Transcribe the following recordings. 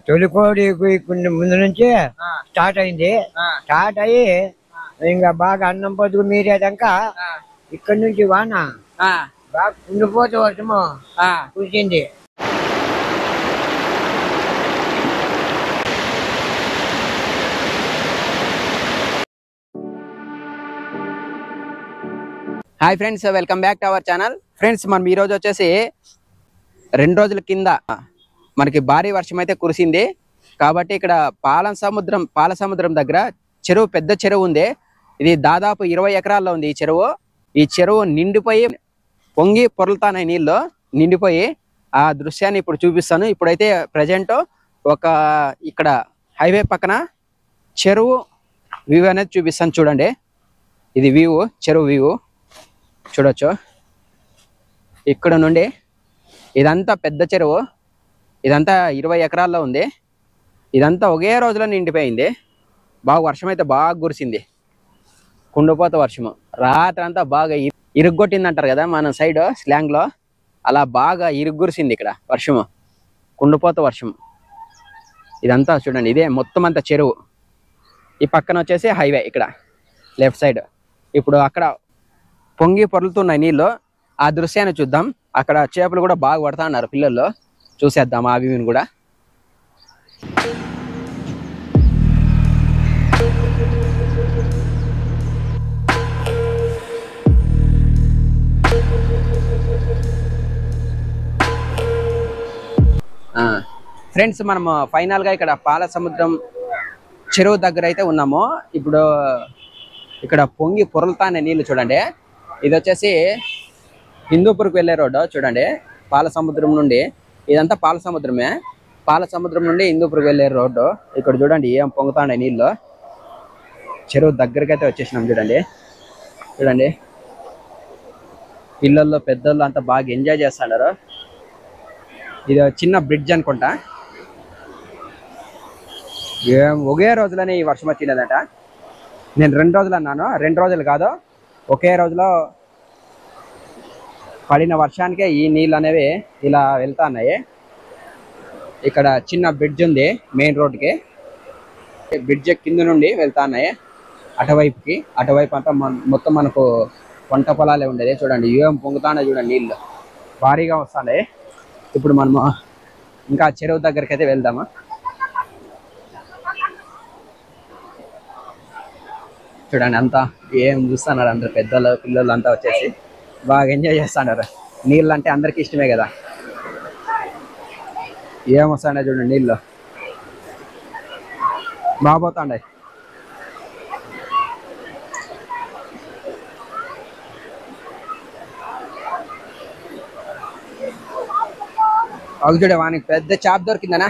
తొలికోడి కొన్ని ముందు నుంచి స్టార్ట్ అయింది. స్టార్ట్ అయ్యి ఇంకా బాగా అన్నం పొద్దుకు మీరేదాకా ఇక్కడ నుంచి వాన బాగా కుండిపోతే వర్షము కురిసింది. Hi friends, welcome back to our channel. Friends, మనం ఈరోజు వచ్చేసి 2 రోజుల కింద మనకి భారీ వర్షం అయితే కురిసింది. కాబట్టి ఇక్కడ పాల సముద్రం దగ్గర చెరువు, పెద్ద చెరువు ఉంది. ఇది దాదాపు 20 ఎకరాల్లో ఉంది ఈ చెరువు నిండిపోయి పొంగి పొరలుతాయి, నీళ్ళు నిండిపోయి. ఆ దృశ్యాన్ని ఇప్పుడు చూపిస్తాను. ఇప్పుడైతే ప్రజెంట్ ఇక్కడ హైవే పక్కన చెరువు వ్యూ అనేది చూపిస్తాను. చూడండి, ఇది వ్యూ, చెరువు వ్యూ చూడొచ్చు. ఇక్కడ నుండి ఇదంతా పెద్ద చెరువు, ఇదంతా 20 ఎకరాల్లో ఉంది. ఇదంతా ఒకే రోజులో నిండిపోయింది. బాగా వర్షం అయితే బాగా కురిసింది, కుండిపోత వర్షము. రాత్రి అంతా బాగా ఇరుగ్గొట్టింది అంటారు కదా మన సైడ్ స్లాంగ్లో, అలా బాగా ఇరుగ్గురిసింది ఇక్కడ వర్షము, కుండిపోత వర్షము. ఇదంతా చూడండి, ఇదే మొత్తం అంతా చెరువు. ఈ పక్కన వచ్చేసి హైవే, ఇక్కడ లెఫ్ట్ సైడ్. ఇప్పుడు అక్కడ పొంగి పొర్లుతున్నాయి నీళ్ళు. ఆ దృశ్యాన్ని చూద్దాం. అక్కడ చేపలు కూడా బాగా పడతా ఉన్నారు పిల్లలు. చూసేద్దాం ఆ వ్యూని కూడా. ఫ్రెండ్స్, మనము ఫైనల్గా ఇక్కడ పాల సముద్రం చెరువు దగ్గర అయితే ఉన్నాము. ఇప్పుడు ఇక్కడ పొంగి పొరలుతానే నీళ్ళు చూడండి. ఇది వచ్చేసి హిందూపూర్కి వెళ్ళే రోడ్డు చూడండి. పాల సముద్రం నుండి, ఇదంతా పాల సముద్రమే. పాల సముద్రం నుండి హిందూపూర్కి వెళ్ళే రోడ్డు. ఇక్కడ చూడండి ఏం పొంగుతాండే నీళ్ళు. చెరువు దగ్గరికి అయితే వచ్చేసినాం. చూడండి పిల్లల్లో పెద్దోళ్ళు అంతా బాగా ఎంజాయ్ చేస్తున్నారు. ఇది చిన్న బ్రిడ్జ్ అనుకుంటా. ఒకే రోజులోనే ఈ వర్షం వచ్చిందట. నేను 2 రోజులు అన్నాను, 2 రోజులు కాదు, ఒకే రోజులో పడిన వర్షానికే ఈ నీళ్ళు అనేవి ఇలా వెళ్తా ఉన్నాయి. ఇక్కడ చిన్న బ్రిడ్జ్ ఉంది మెయిన్ రోడ్కి. బ్రిడ్జ్ కింద నుండి వెళ్తా ఉన్నాయి అటువైపుకి. అటువైపు అంతా మొత్తం మనకు పంట పొలాలే ఉండేది. చూడండి ఏం పొంగుతానే చూడండి, నీళ్ళు భారీగా వస్తున్నాయి. ఇప్పుడు మనము ఇంకా చెరువు దగ్గరికి అయితే వెళ్దాము. చూడండి అంతా ఏం చూస్తున్నారు, అందరు పెద్దలు పిల్లలు అంతా వచ్చేసి బాగా ఎంజాయ్ చేస్తున్నారు. నీళ్ళు అంటే అందరికి ఇష్టమే కదా. ఏం వస్తాయి చూడండి, నీళ్ళు బాగా పోతాయి. ఒక చూడే వానికి పెద్ద చేప దొరికిందనా,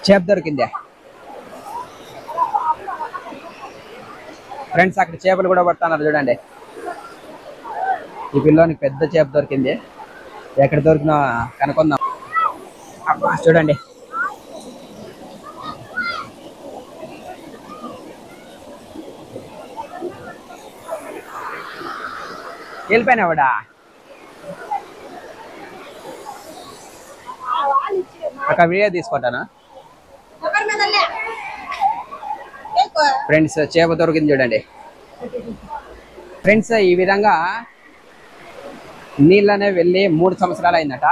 చేప దొరికిందే ఫ్రెండ్స్. అక్కడ చేపలు కూడా పడుతున్నారు చూడండి. ఈ పిల్లోనికి పెద్ద చేప దొరికింది. ఎక్కడ దొరికినా కనుక్కుందాం. చూడండి వెళ్ళిపోయినావాడా. అక్కడ వీడియో తీసుకుంటానా ఫ్రెండ్స్. చేప దొరికింది చూడండి ఫ్రెండ్స్. ఈ విధంగా నీళ్ళనే వెళ్ళి 3 సంవత్సరాలు అయిందట.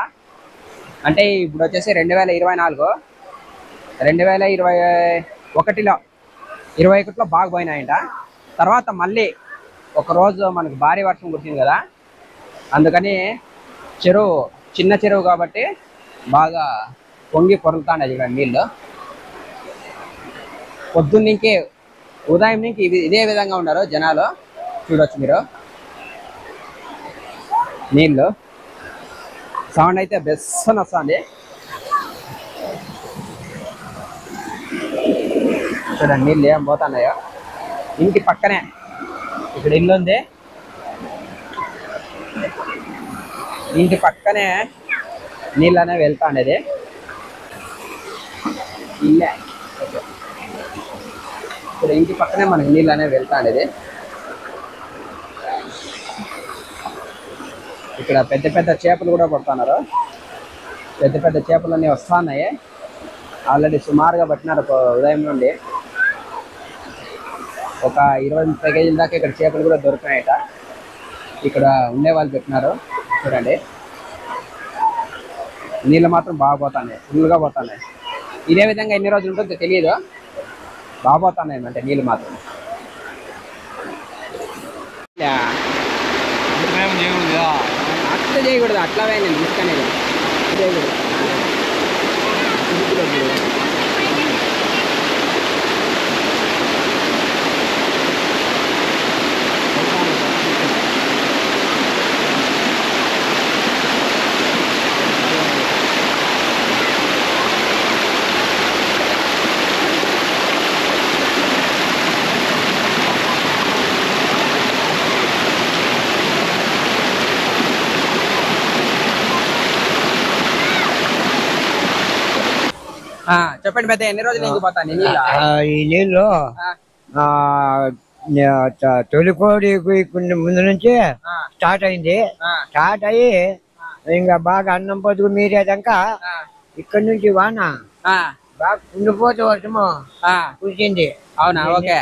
అంటే ఇప్పుడు వచ్చేసి 2024, 2021లో 21లో బాగా పోయినాయంట. తర్వాత మళ్ళీ ఒకరోజు మనకు భారీ వర్షం కురిసింది కదా, అందుకని చెరువు చిన్న చెరువు కాబట్టి బాగా పొంగి పొరులుతాండే చూడండి నీళ్ళు. పొద్దున్నంకి ఉదయం నుంచి ఇదే విధంగా ఉన్నారు జనాలు. చూడొచ్చు మీరు నీళ్ళు. సౌండ్ అయితే బెస్ట్ వస్తుంది. చూడండి నీళ్ళు ఏం పోతున్నాయో. ఇంటి పక్కనే ఇక్కడ ఇల్లు ఉంది. ఇంటి పక్కనే నీళ్ళు అనేవి వెళ్తా ఉండేది. ఇల్లే ఇప్పుడు ఇంటి పక్కనే మనకి నీళ్ళు అనేవి వెళ్తా ఉండేది. ఇక్కడ పెద్ద పెద్ద చేపలు కూడా పడుతున్నారు. పెద్ద పెద్ద చేపలన్నీ వస్తున్నాయి. ఆల్రెడీ సుమారుగా పట్టినారు ఉదయం నుండి. ఒక 20-30 కేజీల దాకా ఇక్కడ చేపలు కూడా దొరుకుతున్నాయట. ఇక్కడ ఉండే వాళ్ళు పెట్టినారు చూడండి. నీళ్ళు మాత్రం బాగా పోతున్నాయి, ఫుల్గా పోతున్నాయి. ఇదే విధంగా ఎన్ని రోజులు ఉంటుందో తెలియదు, బాగా పోతున్నాయి అంటే నీళ్ళు మాత్రం. అట్లా చేయకూడదు, అట్లా నేను తీసుకునేది చేయకూడదు. చెప్పండి పెద్ద, ఎన్ని రోజులు ఇంకిపోతాను ఈ నీళ్ళు? తొలికోడి ముందు నుంచి స్టార్ట్ అయింది. స్టార్ట్ అయ్యి ఇంకా బాగా అన్నం పొద్దుకు మీరేదాకా ఇక్కడ నుంచి వాన బాగా కుండిపోతే వర్షము కురిసింది. అవునా? ఓకే.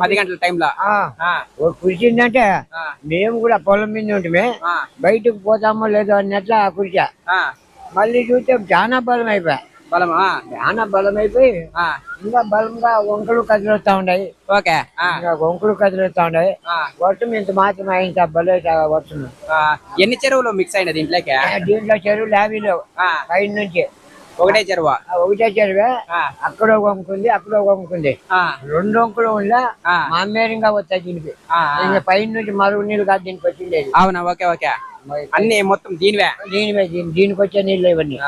10 గంటల టైంలో కురిసిందంటే మేము కూడా పొలం మీద ఉంటే బయటకు పోతామో లేదో అన్నట్లా కురిసా. మళ్ళీ చూస్తే చాలా బలం అయిపోయా. బలమా? చాలా బలం అయిపోయి ఇంకా బలంగా వంకలు కదిలిస్తా ఉన్నాయి. ఓకే. ఇంకా వంకలు కదిలిస్తా ఉన్నాయి. వర్షం ఇంత మాత్రం అయింది బలే వర్షం. ఎన్ని చెరువులు మిక్స్ అయినది ఇంట్లోకి? దీంట్లో చెరువులు 50 లేవు. పైన నుంచి ఒకటే చెరువు? ఒకటే చెరువే. అక్కడ వంకుంది, అక్కడ వంకుంది. 2 వంకులు ఉందా మామేరంగా వస్తాయి దీనికి. ఇంకా పైన నుంచి మరుగు నీళ్ళు కాదు దీనికి వచ్చింది. అవునా? Okay okay. అన్ని మొత్తం దీనివే? దీనికి వచ్చే నీళ్ళు ఇవన్నీ.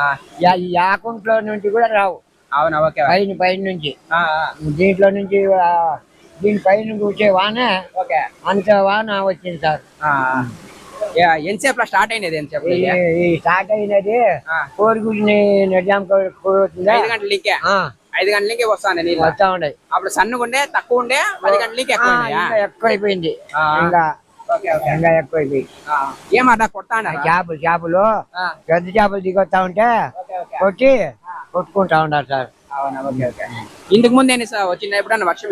ఈ ఆకుంట్లో నుంచి కూడా రావు. అవునా? ఓకే. పైన నుంచి దీంట్లో నుంచి దీని పైన వచ్చే వాన అంత వాన వచ్చింది సార్. ఎంతసేపు స్టార్ట్ అయినది? ఎంతసేపు స్టార్ట్ అయినది? కోరిగుడిని 5 గంటలకే. 5 గంటలకి వస్తాను నీళ్ళు వస్తా ఉన్నాయి. అప్పుడు సన్నగుండే తక్కువ ఉండే, 10 గంటలకి ఎక్కువైపోయింది. ఇంకా ఎక్కువైపోయింది. ఏమన్నా కొడతా చేపలు పెద్ద చేపలు దిగొస్తా ఉంటే కొట్టుకుంటా ఉన్నారు సార్. ఇంతకు ముందు వచ్చిందా ఎప్పుడన్నా వర్షం?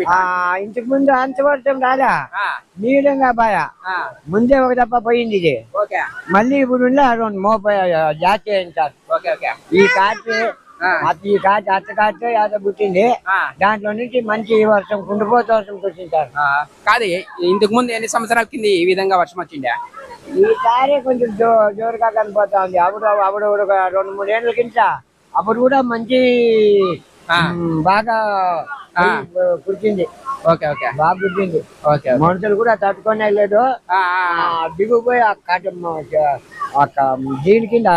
ఇంతకు ముందు అంత వర్షం రాదా, నీడంగా బాయా. ముందే ఒక తప్ప పోయింది ఇది. మళ్ళీ ఇప్పుడు జాస్తి అయింది సార్. ఈ కాచి అత్త కాచి అత పుట్టింది. దాంట్లో నుంచి మంచి వర్షం కుండిపోతే వర్షం వచ్చింది సార్. కాదు, ఇంతకు ముందు ఎన్ని సంవత్సరాల కింద ఈ విధంగా వర్షం వచ్చిందా? ఈసారి కొంచెం జోరుగా కనిపోతా ఉంది. అప్పుడు 2-3 ఏళ్ళ కింద అప్పుడు కూడా మంచి బాగా కురిచింది. బాగా కురిచింది. మనుషులు కూడా తట్టుకునే లేదు. దిగుపోయి దీని కింద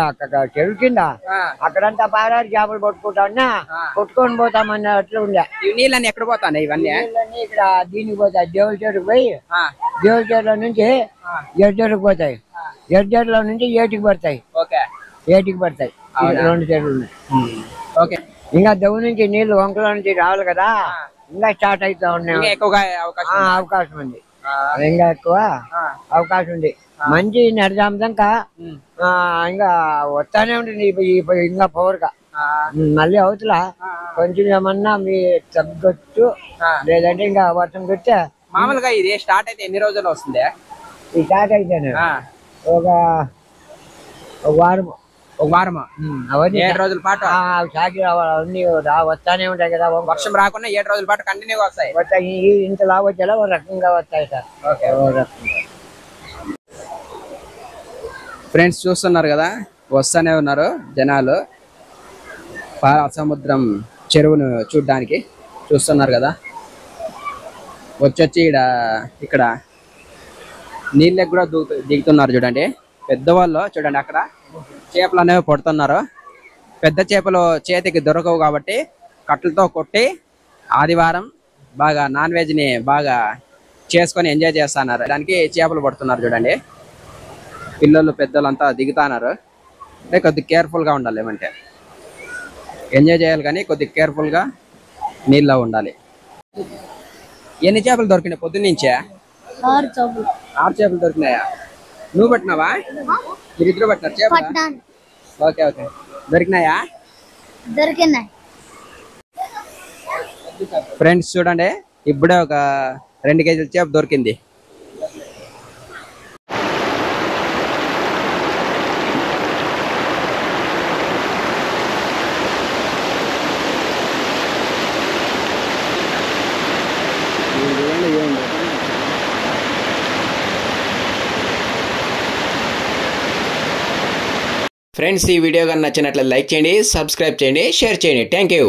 చెరువు కింద అక్కడంతా పారాడు చేపలు కొట్టుకొని పోతామన్నట్లు ఉండే. నీళ్ళని ఎక్కడ పోతాయి ఇవన్నీ? ఇక్కడ దీనికి పోతాయి, దేవుల చెరుకు పోయి దేవుల చెరువులో నుంచి ఎడ్డెరుకు పోతాయి. ఎడ్డెరులో నుంచి ఏటికి పడతాయి. ఏటికి పడతాయి. 2 చెరువులు ఉన్నాయి. ఇంకా దెవ్వు నుంచి నీళ్లు వంకల నుంచి రావాలి కదా, ఇంకా స్టార్ట్ అవుతా ఉన్నాయి. అవకాశం ఉంది, ఇంకా ఎక్కువ అవకాశం ఉంది. మంచి నడిదాకా ఇంకా వస్తానే ఉంటుంది. ఇంకా పవర్గా మళ్ళీ అవతల కొంచెం ఏమన్నా మీ తగ్గొచ్చు, లేదంటే ఇంకా వర్షం కొట్టే. మామూలుగా ఇది స్టార్ట్ అయితే ఎన్ని రోజులు వస్తుంది? ఇది స్టార్ట్ అయితేనే ఒక వారం. అవన్నీ 7 రోజుల పాటు సాగి అన్ని వస్తానే ఉంటాయి కదా. వర్షం రాకుండా 7 రోజుల పాటు కంటిన్యూగా వస్తాయి. ఇంత లావచ్చేలా ఒక రకంగా వస్తాయి సార్. ఫ్రెండ్స్ చూస్తున్నారు కదా, వస్తానే ఉన్నారు జనాలు సముద్రం చెరువును చూడడానికి. చూస్తున్నారు కదా, వచ్చి ఇక్కడ నీళ్ళకి కూడా దిగుతున్నారు. చూడండి పెద్దవాళ్ళు, చూడండి అక్కడ చేపలు అనేవి పడుతున్నారు. పెద్ద చేపలు చేతికి దొరకవు కాబట్టి కట్టలతో కొట్టి ఆదివారం బాగా నాన్ వెజ్ని బాగా చేసుకొని ఎంజాయ్ చేస్తున్నారు. దానికి చేపలు పడుతున్నారు. చూడండి పిల్లలు పెద్దలు అంతా దిగుతున్నారు. అంటే కొద్దిగా కేర్ఫుల్గా ఉండాలి. ఏమంటే ఎంజాయ్ చేయాలి కానీ కొద్దిగా కేర్ఫుల్గా నీళ్ళలో ఉండాలి. ఎన్ని చేపలు దొరికినాయి పొద్దున్నుంచే? 6 చేపలు దొరికినాయా? నువ్వు పట్టినావా? మీరిద్దరు పట్టినారు చేపలు? Okay okay. దొరికినాయా? ఫ్రెండ్స్ చూడండి, ఇప్పుడే ఒక 2 కేజీల చేప దొరికింది. ఫ్రెండ్స్, ఈ వీడియో కానీ నచ్చినట్లయితే లైక్ చేయండి, సబ్స్క్రైబ్ చేయండి, షేర్ చేయండి. Thank you.